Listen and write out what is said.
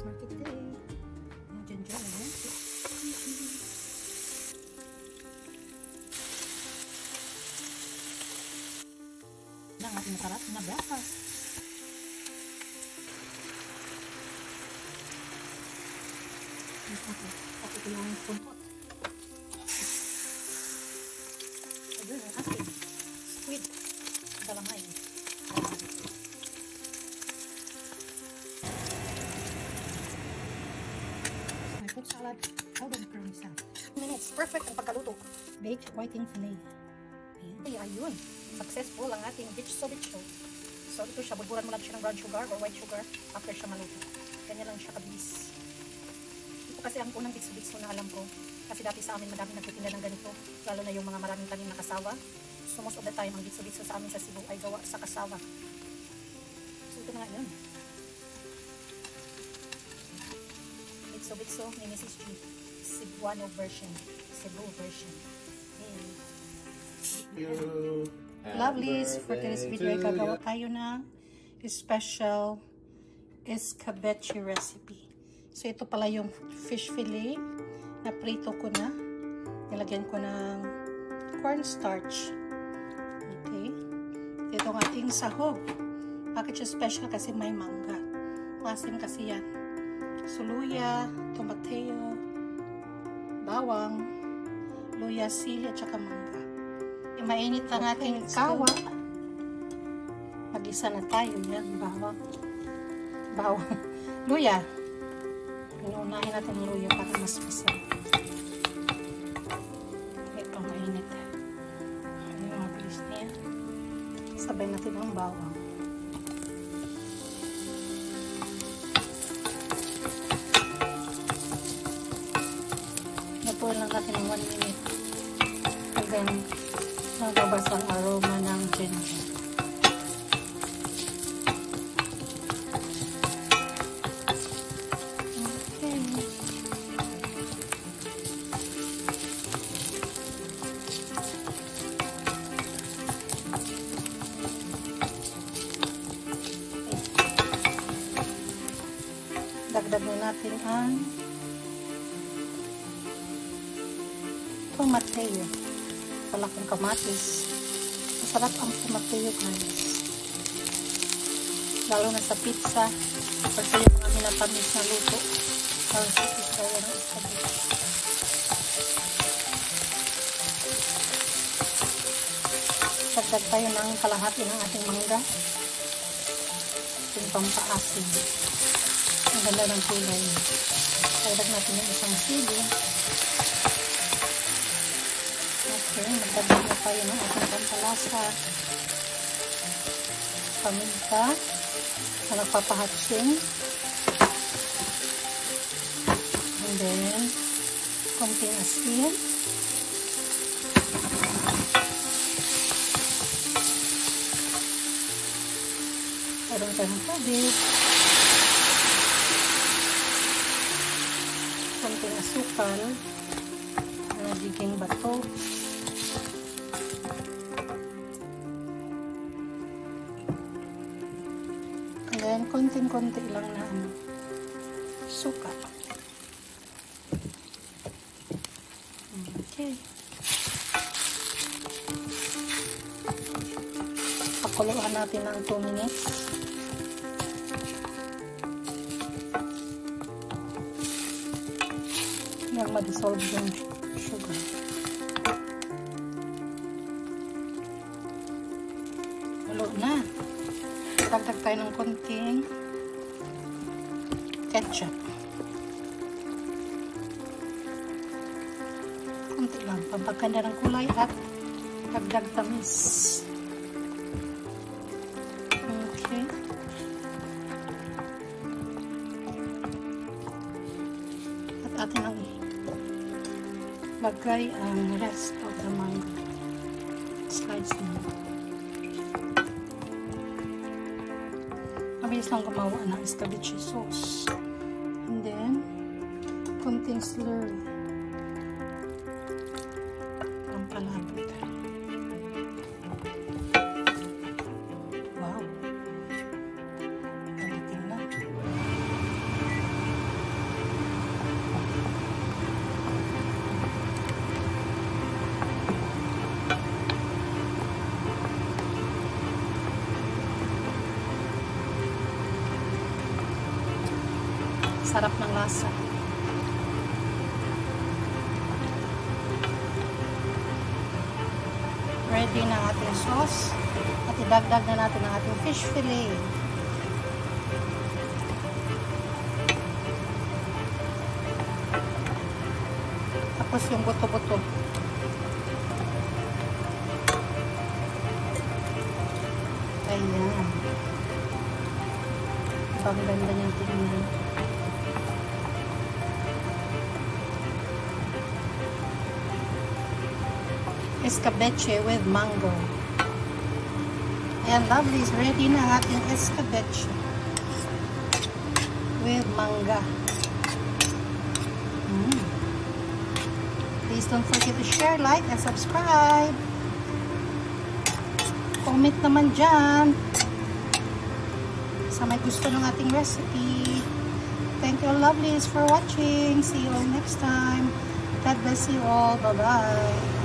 Farmers Market Day. Diyan yan. Yan ang ating masarap na breakfast. Ito yung puntot. Ito yung ating squid. Dalamay. Fruit salad, powdered curry salad. 2 minutes. Perfect ang pagkaluto. Baked whiting fillet. Ayan. Ayun. Successful ang ating bitcho. So, ito siya. Bulburan mo lang siya ng brown sugar or white sugar after siya maluto. Ganyan lang siya kabilis. Ito kasi ang unang bitso na alam ko. Kasi dati sa amin madami nagtitinda ng ganito. Lalo na yung mga maraming tanim na kasawa. So, most of the time, ang bitso sa amin sa Cebu ay gawa sa kasawa. So, ito na nga yun. Bitso ni Mrs. G. Cebuano version. Cebu version. Hey. Lovelies, for today's video, gagawa tayo ng special escabeche recipe. So, ito pala yung fish fillet na prito ko na. Nilagyan ko ng cornstarch. Okay. Ito ang ating sahog. Bakit siya special? Kasi may mangga. Masim kasi yan. So, luya, tomateo, bawang, luya, sili, at saka mangga. Mainit ang ating kawa. Mag-isa na tayo. Yan, bawang. Luya. Inuunahin natin ang luya para mas masarap. Ito, mainit. Ayan, mabilis na yan. Sabay natin ang bawang. Napuin lang natin ng 1 minute. And then, nagabas ang aroma ng ginger. Okay. Dagdag na natin ang tomateo. Palakong kamatis. Masarap ang tomateo, guys. Lalo na sa pizza. Kasi yung mga minatamis na luto. Lalo sa pizza yan ang escabeche. Dagdag tayo ng kalahati ng ating mangga. Yung pampaasin. Ang ganda ng kulay. Dagdag natin yung isang sili. Okay, magdagdag na tayo ng ating pampalasa. Paminta na nagpapahatsing. And then, konting asin. Mayroon tayong tubig. Konting asukal. Nagiging bato. Then, konting-konti lang na suka. Okay. Pakuluan natin ng 2 minutes. Hanggang ma-dissolve yung sugar. Halo na. Dagdag tayo ng konting ketchup. Konti lang. Pampaganda ng kulay at dagdag tamis. Okay. At atin ang lagay ang rest of the mango. Slice na. Mabilis lang gumawa ng escabeche sauce. And then, konting slurry. Pampalabot. Wow. Panating na. sarap ng lasa. Ready na ang ating sauce. At idagdag na natin ang ating fish fillet. Tapos yung buto-buto. Ayan. Ang ganda niyang tingnan. Escabeche with mango. Ayan, lovely. Ready na ang ating escabeche with manga. Please don't forget to share, like, and subscribe. Comment naman dyan sa may gusto ng ating recipe. Thank you, lovelies, for watching. See you all next time. God bless you all. Bye-bye.